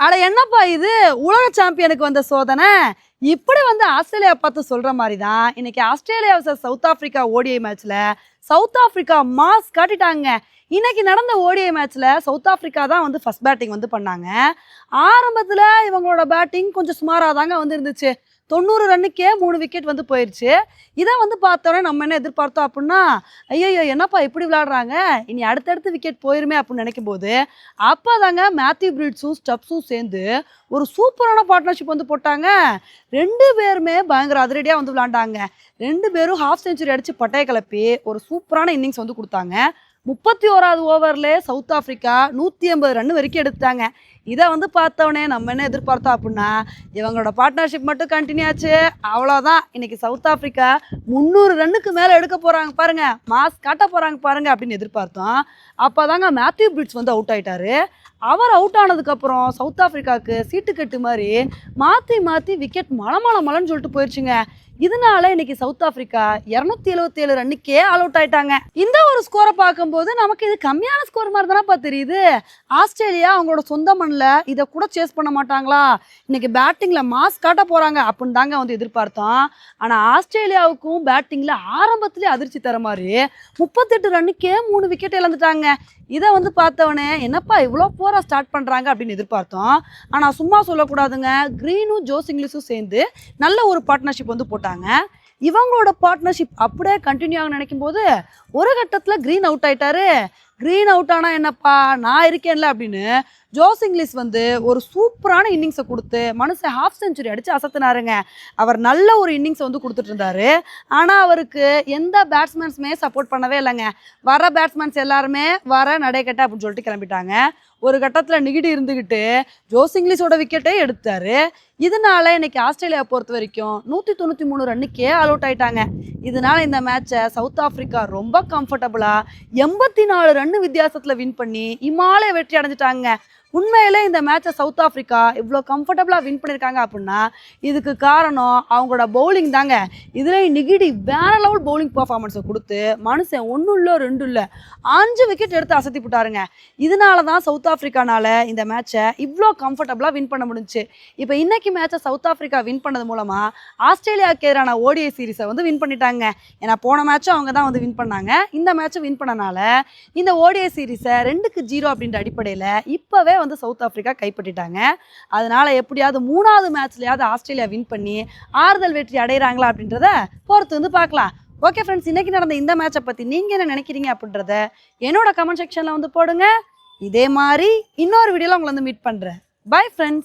அட என்னப்பா இது உலக சாம்பியனுக்கு வந்த சோதனை. இப்படி வந்து ஆஸ்திரேலியா பார்த்து சொல்ற மாதிரி தான் இன்னைக்கு Australia versus south Africa ODI மேட்ச்ல சவுத் ஆப்பிரிக்கா மாஸ் காட்டிட்டாங்க. இன்னைக்கு நடந்த ஓடிஐ மேட்ச்ல சவுத் ஆப்பிரிக்கா தான் வந்து ஃபர்ஸ்ட் பேட்டிங் வந்து பண்ணாங்க. ஆரம்பத்துல இவங்களோட பேட்டிங் கொஞ்சம் சுமாராக தாங்க வந்து இருந்துச்சு. 90 ரன்னுக்கே 3 விக்கெட் வந்து போயிடுச்சு. இதை வந்து பார்த்தோன்னே நம்ம என்ன எதிர்பார்த்தோம் அப்படின்னா, ஐயோ என்னப்பா இப்படி விளையாடுறாங்க, இனி அடுத்தடுத்து விக்கெட் போயிருமே அப்படின்னு நினைக்கும் போது அப்போ தாங்க மேத்யூ பிரிட்ஸும் ஸ்டப்ஸும் சேர்ந்து ஒரு சூப்பரான பார்ட்னர்ஷிப் வந்து போட்டாங்க. 2 பேருமே பயங்கர அதிரடியாக வந்து விளையாண்டாங்க. 2 பேரும் ஹாஃப் செஞ்சுரி அடித்து பட்டையை கிளப்பி ஒரு சூப்பரான இன்னிங்ஸ் வந்து கொடுத்தாங்க. 31வது ஓவர்லேயே சவுத் ஆப்பிரிக்கா 180 ரன் வரைக்கும் எடுத்தாங்க. இதை வந்து பார்த்தவொடனே நம்ம என்ன எதிர்பார்த்தோம் அப்படின்னா, இவங்களோட பார்ட்னர்ஷிப் மட்டும் கண்டினியூ ஆச்சு, அவ்வளோதான் இன்னைக்கு சவுத் ஆப்பிரிக்கா 300 ரன்னுக்கு மேலே எடுக்க போகிறாங்க பாருங்க, மாஸ் காட்ட போகிறாங்க பாருங்க அப்படின்னு எதிர்பார்த்தோம். அப்போ தாங்க மேத்யூ பிரிட்ஸ் வந்து அவுட் ஆயிட்டாரு. அவர் அவுட் ஆனதுக்கப்புறம் சவுத் ஆப்பிரிக்காவுக்கு சீட்டுக்கட்டு மாதிரி மாற்றி மாற்றி விக்கெட் மலன்னு சொல்லிட்டு போயிடுச்சுங்க. இதனால இன்னைக்கு சவுத் ஆப்பிரிக்கா 277 ரன்னுக்கே ஆல் அவுட் ஆயிட்டாங்க. இந்த ஒரு ஸ்கோரை பார்க்கும்போது நமக்கு இது கம்மியான ஸ்கோர் மாதிரி தானப்பா தெரியுது. ஆஸ்திரேலியா அவங்களோட சொந்த மண்ணில் இதை கூட சேஸ் பண்ண மாட்டாங்களா, இன்னைக்கு பேட்டிங்ல மாஸ் காட்ட போறாங்க அப்படின்னு தாங்க வந்து எதிர்பார்த்தோம். ஆனா ஆஸ்திரேலியாவுக்கும் பேட்டிங்ல ஆரம்பத்திலே அதிர்ச்சி தர மாதிரி 38 ரன்னுக்கே 3 விக்கெட் இழந்துட்டாங்க. இதை வந்து பார்த்தவொடனே என்னப்பா இவ்வளோ போரா ஸ்டார்ட் பண்ணுறாங்க அப்படின்னு எதிர்பார்த்தோம். ஆனால் சும்மா சொல்லக்கூடாதுங்க, க்ரீனும் ஜோஸ் இங்கிலீஷும் சேர்ந்து நல்ல ஒரு பார்ட்னர்ஷிப் வந்து போட்டாங்க. இவங்களோட பார்ட்னர்ஷிப் அப்படியே கண்டினியூ ஆக நினைக்கும் போது ஒரு கட்டத்தில் க்ரீன் அவுட் ஆயிட்டாரு. க்ரீன் அவுட் ஆனா என்னப்பா நான் இருக்கேன்ல அப்படின்னு ஜோஸ் இங்கிலீஷ் வந்து ஒரு சூப்பரான இன்னிங்ஸை கொடுத்து மனுஷன் ஹாஃப் செஞ்சுரி அடித்து அசத்தினாருங்க. அவர் நல்ல ஒரு இன்னிங்ஸை வந்து கொடுத்துட்டு இருந்தாரு. ஆனால் அவருக்கு எந்த பேட்ஸ்மேன்ஸுமே சப்போர்ட் பண்ணவே இல்லைங்க. வர பேட்ஸ்மேன்ஸ் எல்லாருமே வர நடைக்கட்ட அப்படின்னு சொல்லிட்டு கிளம்பிட்டாங்க. ஒரு கட்டத்தில் நிகிடி இருந்துக்கிட்டு ஜோஸ் இங்கிலீஷோட விக்கெட்டே எடுத்தாரு. இதனால இன்னைக்கு ஆஸ்திரேலியா பொறுத்த வரைக்கும் 193 ரன்னுக்கே ஆல் அவுட் ஆயிட்டாங்க. இதனால இந்த மேட்சை சவுத் ஆப்பிரிக்கா ரொம்ப கம்ஃபர்டபுளாக 84 ரன் வித்தியாசத்தில் வின் பண்ணி இமாலய வெற்றி அடைஞ்சிட்டாங்க. உண்மையிலே இந்த மேட்சை சவுத் ஆப்பிரிக்கா இவ்வளோ கம்ஃபர்டபுளாக வின் பண்ணியிருக்காங்க அப்படின்னா இதுக்கு காரணம் அவங்களோட பவுலிங் தாங்க. இதில் நிகிடி வேற லெவல் பவுலிங் பர்ஃபார்மன்ஸை கொடுத்து மனுஷன் 1 இல்லை 2 இல்லை 5 விக்கெட் எடுத்து அசத்தி போட்டாருங்க. இதனால தான் சவுத் ஆப்பிரிக்கானால இந்த மேட்சை இவ்வளோ கம்ஃபர்டபுளாக வின் பண்ண முடிஞ்சுச்சு. இப்போ இன்னைக்கு மேட்சை சவுத் ஆப்பிரிக்கா வின் பண்ணது மூலமாக ஆஸ்திரேலியாவுக்கு எதிரான ஓடிஐ சீரீஸை வந்து வின் பண்ணிட்டாங்க. ஏன்னா போன மேட்சும் அவங்க தான் வந்து வின் பண்ணாங்க. இந்த மேட்சை வின் பண்ணனால இந்த ஓடிஐ சீரீஸை 2-0 அப்படின்ற அடிப்படையில் இப்போவே வந்து சவுத் ஆப்பிரிக்கா கைப்பற்றிட்டாங்க. அதனால எப்படியாவது 3வது மேட்ச்லயாவது ஆஸ்திரேலியா வின் பண்ணி ஆறுதல் வெற்றி அடைகிறாங்களா அப்படின்றத பொறுத்து வந்து பார்க்கலாம். ஓகே ஃப்ரெண்ட்ஸ், இன்னைக்கு நடந்த இந்த மேட்சை பற்றி நீங்கள் என்ன நினைக்கிறீங்க அப்படின்றத என்னோட கமெண்ட் செக்ஷனில் வந்து போடுங்க. இதே மாதிரி இன்னொரு வீடியோவில் உங்களை வந்து மீட் பண்ணுறேன். Bye friends.